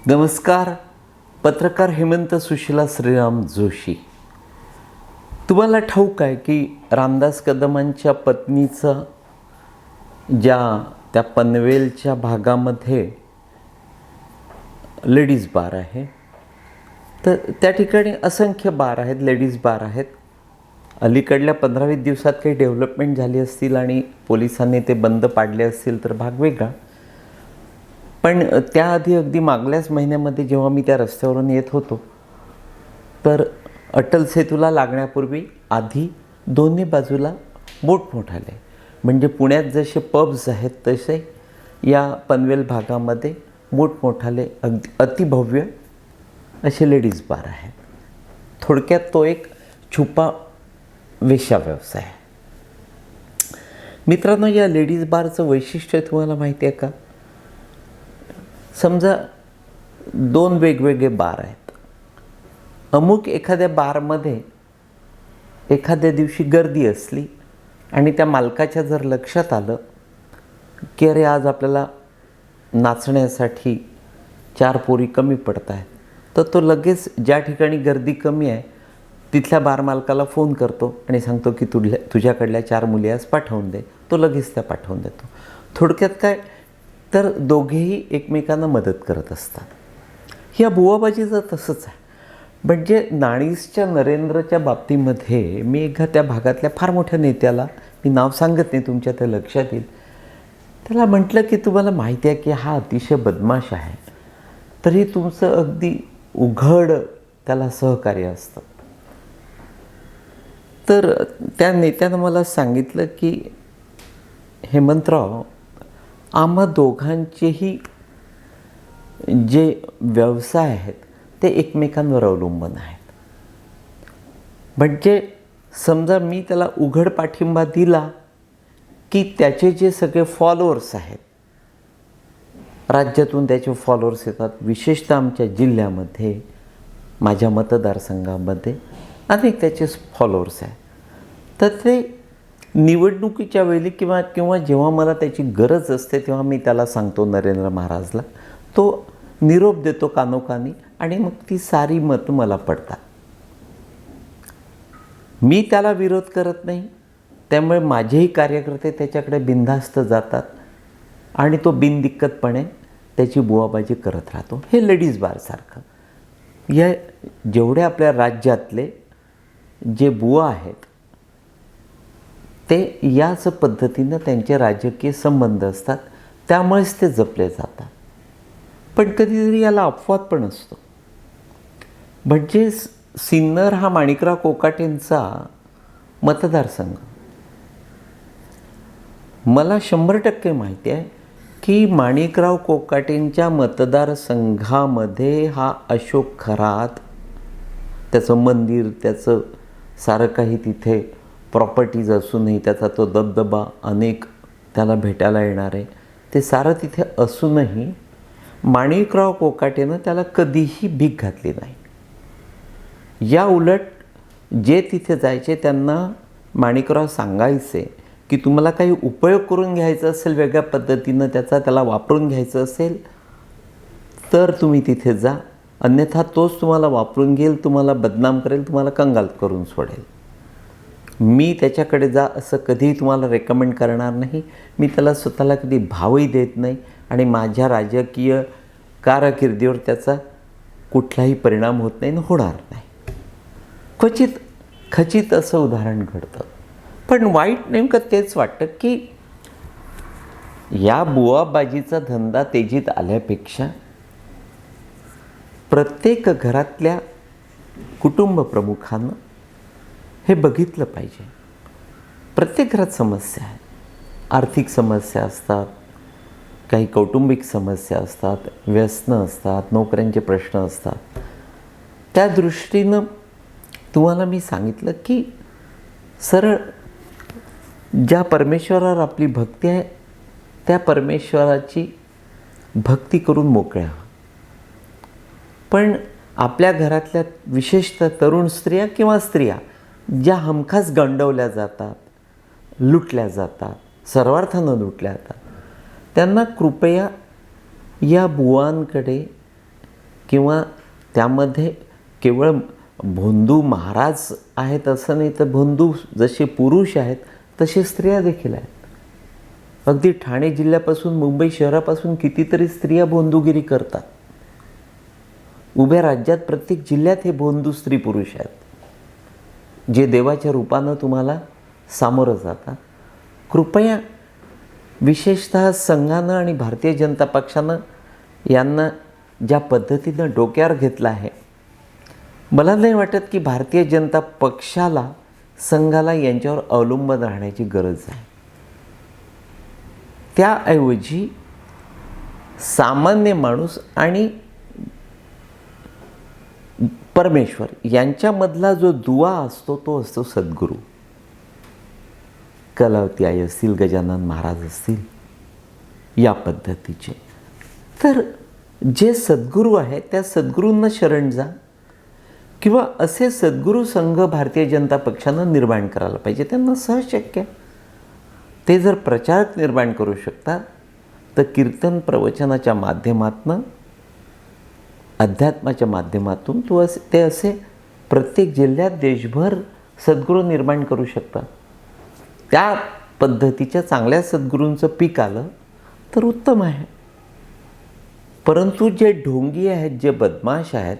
नमस्कार. पत्रकार हेमंत सुशीला श्रीराम जोशी. तुम्हाला ठाऊक आहे की रामदास कदमांच्या पत्नीचं त्या पनवेलच्या भागामध्ये लेडीज बार आहे. तर त्या ठिकाणी असंख्य बार आहेत, लेडीज बार आहेत. अलीकडल्या 15-20 दिवसात काही डेव्हलपमेंट झाली असतील आणि पोलिसांनी ते बंद पाडले असतील तर भाग वेगळा. पण त्याआधी अगदी मागल्याच महिन्यामध्ये जेव्हा मी त्या रस्त्यावरून येत होतो तर अटल सेतूला लागण्यापूर्वी आधी दोन्ही बाजूला मोठमोठाले, म्हणजे पुण्यात जसे पब्स आहेत तसे या पनवेल भागामध्ये मोठमोठाले अगदी अतिभव्य असे लेडीज बार आहेत. थोडक्यात तो एक छुपा वेश्या व्यवसाय आहे. मित्रांनो, या लेडीज बारचं वैशिष्ट्य तुम्हाला माहिती आहे का? समजा दोन वेगवेगळे बार आहेत. अमुक एखाद्या बारमध्ये एखाद्या दिवशी गर्दी असली आणि त्या मालकाच्या जर लक्षात आलं की अरे आज आपल्याला नाचण्यासाठी 4 पोरी कमी पडत आहेत, तर तो लगेच ज्या ठिकाणी गर्दी कमी आहे तिथल्या बार मालकाला फोन करतो आणि सांगतो की तुझ्याकडल्या 4 मुली आज पाठवून दे. तो लगेच त्या पाठवून देतो. थोडक्यात काय तर दोघेही एकमेकांना मदत करत असतात. ह्या बुवाबाजीचं तसंच आहे. म्हणजे नाणीसच्या नरेंद्रच्या बाबतीमध्ये मी एकदा त्या भागातल्या फार मोठ्या नेत्याला, मी नाव सांगत नाही, तुमच्या त्या लक्षात येईल, त्याला म्हटलं की तुम्हाला माहिती आहे की हा अतिशय बदमाश आहे, तरी तुमचं अगदी उघड त्याला सहकार्य असतं. तर त्या नेत्यानं मला सांगितलं की हेमंतराव, आम्हा दोघांचेही जे व्यवसाय आहेत ते एकमेकांवर अवलंबून आहेत. म्हणजे समजा मी त्याला उघड पाठिंबा दिला की त्याचे जे सगळे फॉलोअर्स आहेत, राज्यातून त्याचे फॉलोअर्स येतात, विशेषतः आमच्या जिल्ह्यामध्ये, माझ्या मतदारसंघामध्ये अनेक त्याचे फॉलोअर्स आहेत. तर ते निवडणुकीच्या वेळी किंवा जेव्हा मला त्याची गरज असते तेव्हा मी त्याला सांगतो नरेंद्र महाराजला, तो निरोप देतो कानोकानी आणि मग ती सारी मतं मला पडतात. मी त्याला विरोध करत नाही, त्यामुळे माझेही कार्यकर्ते त्याच्याकडे बिनधास्त जातात आणि तो बिनदिक्कतपणे त्याची बुवाबाजी करत राहतो. हे लेडीज बारसारखं. या जेवढे आपल्या राज्यातले जे बुवा आहेत ते याच पद्धतीनं त्यांचे राजकीय संबंध असतात, त्यामुळेच ते जपले जातात. पण कधीतरी याला अपवाद पण असतो. म्हणजे सिन्नर हा माणिकराव कोकाटेंचा मतदारसंघ. मला 100% माहिती आहे की माणिकराव कोकाटेंच्या मतदारसंघामध्ये हा अशोक खरात, त्याचं मंदिर, त्याचं सारं काही तिथे प्रॉपर्टीज असूनही, त्याचा तो दबदबा, अनेक त्याला भेटायला येणारे, ते सारं तिथे असूनही माणिकराव कोकाटेनं त्याला कधीही भीक घातली नाही. या उलट जे तिथे जायचे त्यांना माणिकराव सांगायचे की तुम्हाला काही उपयोग करून घ्यायचा असेल, वेगळ्या पद्धतीनं त्याला वापरून घ्यायचं असेल तर तुम्ही तिथे जा, अन्यथा तोच तुम्हाला वापरून घेईल, तुम्हाला बदनाम करेल, तुम्हाला कंगाल करून सोडेल. मी त्याच्याकडे जा असं कधीही तुम्हाला रेकमेंड करणार नाही. मी त्याला स्वतःला कधी भावही देत नाही आणि माझ्या राजकीय कारकिर्दीवर त्याचा कुठलाही परिणाम होत नाही, होणार नाही. खचित असं उदाहरण घडतं. पण वाईट नेमकं तेच वाटतं की या बुवाबाजीचा धंदा तेजीत आल्यापेक्षा प्रत्येक घरातल्या कुटुंब प्रमुखानं हे बघितलं पाहिजे. प्रत्येक घरात समस्या आहेत. आर्थिक समस्या असतात, काही कौटुंबिक समस्या असतात, व्यसनं असतात, नोकऱ्यांचे प्रश्न असतात. त्या दृष्टीनं तुम्हाला मी सांगितलं की सरळ ज्या परमेश्वरावर आपली भक्ती आहे त्या परमेश्वराची भक्ती करून मोकळ्या. पण आपल्या घरातल्या विशेषतः तरुण स्त्रिया किंवा स्त्रिया ज्या हमखास गंडवल्या जातात, लुटल्या जातात, सर्वार्थानं लुटल्या जातात, त्यांना कृपया या बुवांकडे किंवा त्यामध्ये केवळ भोंदू महाराज आहेत असं नाही, तर भोंदू जसे पुरुष आहेत तसे स्त्रिया देखील आहेत. अगदी ठाणे जिल्ह्यापासून मुंबई शहरापासून कितीतरी स्त्रिया भोंदूगिरी करतात. उभ्या राज्यात प्रत्येक जिल्ह्यात हे भोंदू स्त्री पुरुष आहेत जे देवाच्या रूपानं तुम्हाला सामोरं जातात. कृपया विशेषतः संघानं आणि भारतीय जनता पक्षानं यांना ज्या पद्धतीनं डोक्यावर घेतलं आहे, मला नाही वाटत की भारतीय जनता पक्षाला संघाला यांच्यावर अवलंबून राहण्याची गरज आहे. त्याऐवजी सामान्य माणूस आणि परमेश्वर यांच्यामधला जो दुवा असतो तो असतो सद्गुरू. कलावती आई असतील, गजानन महाराज असतील, या पद्धतीचे. तर जे सद्गुरू आहेत त्या सद्गुरूंना शरण जा, किंवा असे सद्गुरू संघ भारतीय जनता पक्षानं निर्माण करायला पाहिजे. त्यांना सहज शक्य आहे. ते जर प्रचारक निर्माण करू शकतात तर कीर्तन प्रवचनाच्या माध्यमातून, अध्यात्माच्या माध्यमातून ते असे प्रत्येक जिल्ह्यात देशभर सद्गुरू निर्माण करू शकतात. त्या पद्धतीच्या चांगल्या सद्गुरूंचं पीक आलं तर उत्तम आहे. परंतु जे ढोंगी आहेत, जे बदमाश आहेत,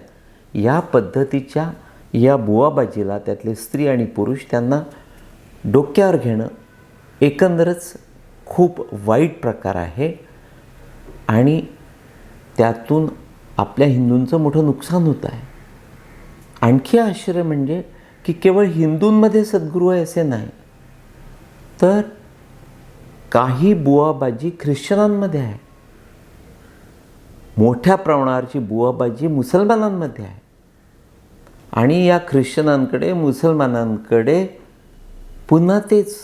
या पद्धतीच्या या बुवाबाजीला त्यातले स्त्री आणि पुरुष त्यांना डोक्यावर घेणं एकंदरच खूप वाईट प्रकार आहे. आणि त्यातून आपल्या हिंदूंचं मोठं नुकसान होत आहे. आणखी आश्चर्य म्हणजे की केवळ हिंदूंमध्ये सद्गुरू आहे असे नाही, तर काही बुवाबाजी ख्रिश्चनांमध्ये आहे. मोठ्या प्रमाणावरची बुवाबाजी मुसलमानांमध्ये आहे. आणि या ख्रिश्चनांकडे, मुसलमानांकडे पुन्हा तेच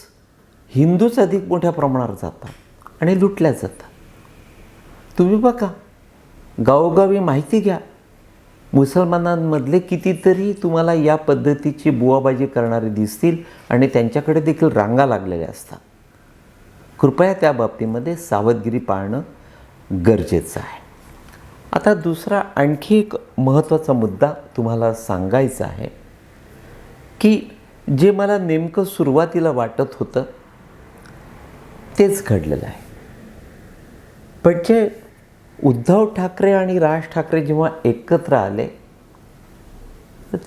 हिंदूच अधिक मोठ्या प्रमाणावर जातात आणि लुटल्या जातात. तुम्ही बघा, गावोगावी माहिती घ्या, मुसलमानांमधले कितीतरी तुम्हाला या पद्धतीची बुवाबाजी करणारे दिसतील आणि त्यांच्याकडे देखील रांगा लागलेल्या असतात. कृपया त्या बाबतीमध्ये सावधगिरी पाळणं गरजेचं आहे. आता दुसरा आणखी एक महत्त्वाचा मुद्दा तुम्हाला सांगायचा आहे की जे मला नेमकं सुरुवातीला वाटत होतं तेच घडलेलं आहे. पण जे उद्धव ठाकरे आणि राज ठाकरे जेव्हा एकत्र आले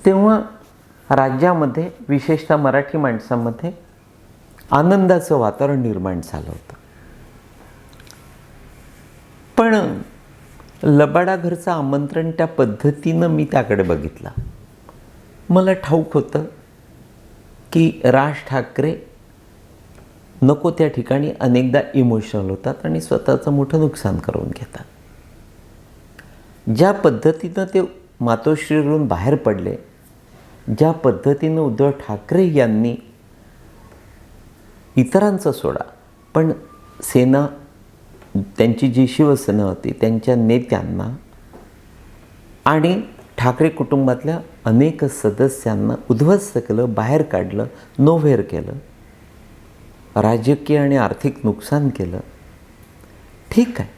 तेव्हा राज्यामध्ये, विशेषतः मराठी माणसांमध्ये आनंदाचं वातावरण निर्माण झालं होतं. पण लबाडा घरचं आमंत्रण त्या पद्धतीनं मी त्याकडे बघितलं. मला ठाऊक होतं की राज ठाकरे नको त्या ठिकाणी अनेकदा इमोशनल होतात आणि स्वतःचं मोठं नुकसान करून घेतात. ज्या पद्धतीनं ते मातोश्रीवरून बाहेर पडले, ज्या पद्धतीनं उद्धव ठाकरे यांनी इतरांचं सोडा, पण सेना, त्यांची जी शिवसेना होती त्यांच्या नेत्यांना आणि ठाकरे कुटुंबातल्या अनेक सदस्यांना उद्ध्वस्त केलं, बाहेर काढलं, नोव्हेर केलं, राजकीय आणि आर्थिक नुकसान केलं. ठीक आहे,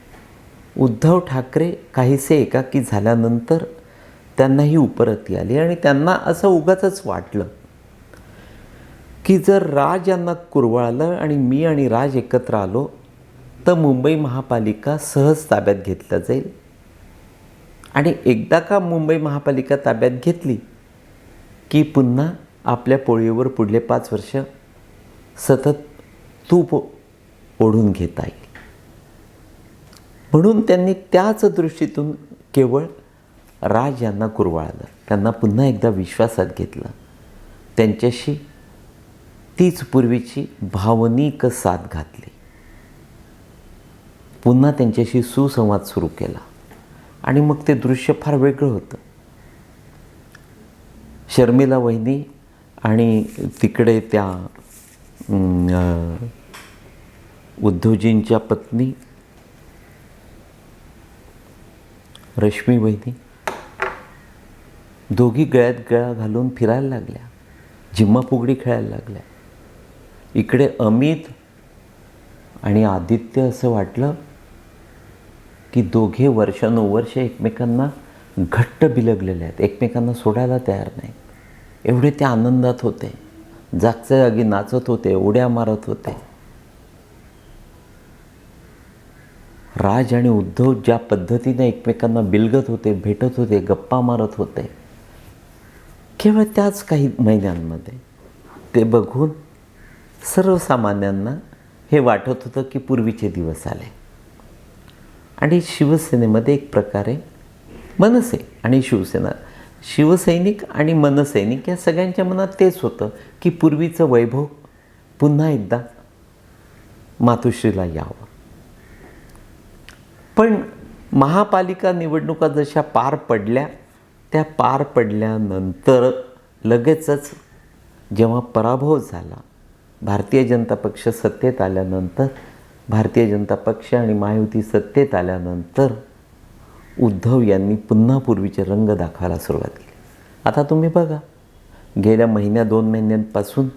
उद्धव ठाकरे काहीसे एकाकी झाल्यानंतर त्यांनाही उपरती आली आणि त्यांना असं उगाचच वाटलं की जर राज यांना कुरवाळलं आणि मी आणि राज एकत्र आलो तर मुंबई महापालिका सहज ताब्यात घेतलं जाईल. आणि एकदा का मुंबई महापालिका ताब्यात घेतली की पुन्हा आपल्या पोळीवर पुढले 5 वर्ष सतत तूप ओढून घेता येईल. म्हणून त्यांनी त्याच दृष्टीतून केवळ राज यांना कुरवाळलं, त्यांना पुन्हा एकदा विश्वासात घेतलं, त्यांच्याशी तीच पूर्वीची भावनिक साथ घातली, पुन्हा त्यांच्याशी सुसंवाद सुरू केला. आणि मग ते दृश्य फार वेगळं होतं. शर्मिला वहिनी आणि तिकडे त्या उद्धवजींच्या पत्नी रश्मी वहिनी दोघी गळ्यात गळा घालून फिरायला लागल्या, झिम्माफुगडी खेळायला लागल्या. इकडे अमित आणि आदित्य असं वाटलं की दोघे वर्षानुवर्षे एकमेकांना घट्ट बिलगलेले आहेत, एकमेकांना सोडायला तयार नाही. एवढे ते आनंदात होते, जागच्या जागी नाचत होते, उड्या मारत होते. राज आणि उद्धव ज्या पद्धतीने एकमेकांना बिलगत होते, भेटत होते, गप्पा मारत होते, केवळ त्याच काही महिन्यांमध्ये ते बघून सर्वसामान्यांना हे वाटत होतं की पूर्वीचे दिवस आले. आणि शिवसेनेमध्ये एक प्रकारे मनसे आणि शिवसेना, शिवसैनिक आणि मनसैनिक या सगळ्यांच्या मनात तेच होतं की पूर्वीचं वैभव पुन्हा एकदा मातोश्रीला यावं. पण महापालिका निवडणुका जशा पार पडल्या, त्या पार पडल्यानंतर लगेचच जेव्हा पराभव झाला, भारतीय जनता पक्ष सत्तेत आल्यानंतर, भारतीय जनता पक्ष आणि महायुती सत्तेत आल्यानंतर उद्धव यांनी पुन्हा पूर्वीचे रंग दाखवायला सुरुवात केली. आता तुम्ही बघा, गेल्या महिन्या 2 महिन्यांपासून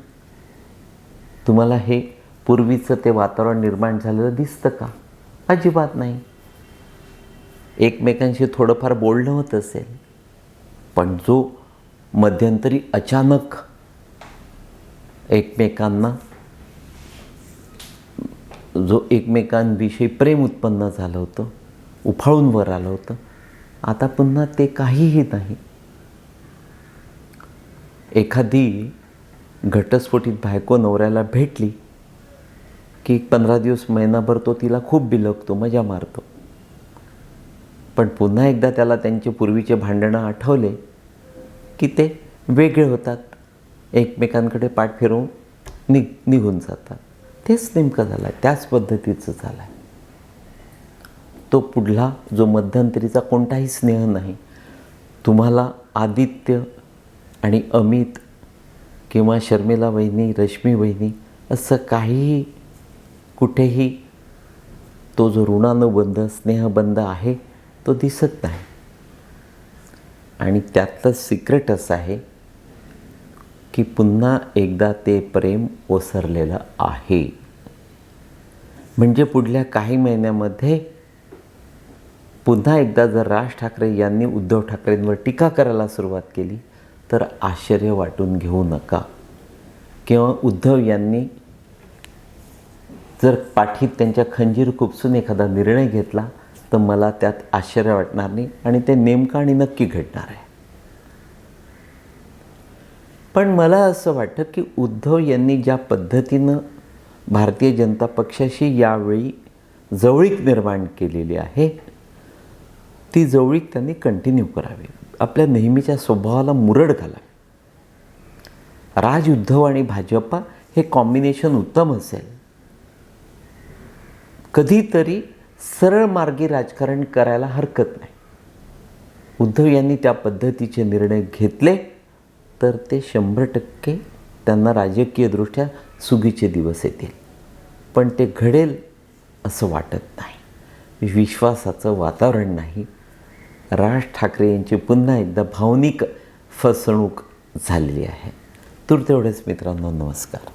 तुम्हाला हे पूर्वीचं ते वातावरण निर्माण झालेलं दिसतं का? अजिबात नाही. एकमेकांशी थोडंफार बोलणं होत असेल, पण जो मध्यंतरी अचानक एकमेकांविषयी प्रेम उत्पन्न झालं होतं, उफाळून वर आलं होतं, आता पुन्हा ते काहीही नाही. एखादी घटस्फोटीत बायको नवऱ्याला भेटली की 15 दिवस, महिनाभर तो तिला खूप बिलगतो, मजा मारतो. पण पुन्हा एकदा त्याला त्यांचे पूर्वीचे भांडणं आठवले की ते वेगळे होतात, एकमेकांकडे पाठ फिरवून निघून जातात. तेच नेमकं झालं आहे, त्याच पद्धतीचं झालं आहे. तो पुढला जो मध्यंतरीचा कोणताही स्नेह नाही. तुम्हाला आदित्य आणि अमित किंवा शर्मिला वहिनी, रश्मी वहिनी असं काहीही कुठेही तो जो ऋणानुबंध, स्नेहबंध आहे तो दिसत नाही. आणि त्यातलं सिक्रेट असं आहे की पुन्हा एकदा ते प्रेम ओसरलेलं आहे. म्हणजे पुढल्या काही महिन्यामध्ये पुन्हा एकदा जर राज ठाकरे यांनी उद्धव ठाकरेंवर टीका करायला सुरुवात केली तर आश्चर्य वाटून घेऊ नका. किंवा उद्धव यांनी जर पाठीत त्यांच्या खंजीर खुपसून एखादा निर्णय घेतला तर मला त्यात आश्चर्य वाटणार नाही आणि ते नेमकं आणि नक्की घडणार आहे. पण मला असं वाटतं की उद्धव यांनी ज्या पद्धतीनं भारतीय जनता पक्षाशी यावेळी जवळीक निर्माण केलेली आहे, ती जवळीक त्यांनी कंटिन्यू करावी, आपल्या नेहमीच्या स्वभावाला मुरड घालावी. राज, उद्धव आणि भाजपा हे कॉम्बिनेशन उत्तम असेल. कधीतरी सरळ मार्गी राजकारण करायला हरकत नाही. उद्धव यांनी त्या पद्धतीचे निर्णय घेतले तर ते 100% त्यांना राजकीयदृष्ट्या सुगीचे दिवस येतील. पण ते घडेल असं वाटत नाही. विश्वासाचं वातावरण नाही. राज ठाकरे यांची पुन्हा एकदा भावनिक फसवणूक झालेली आहे. तेवढेच मित्रांनो, नमस्कार.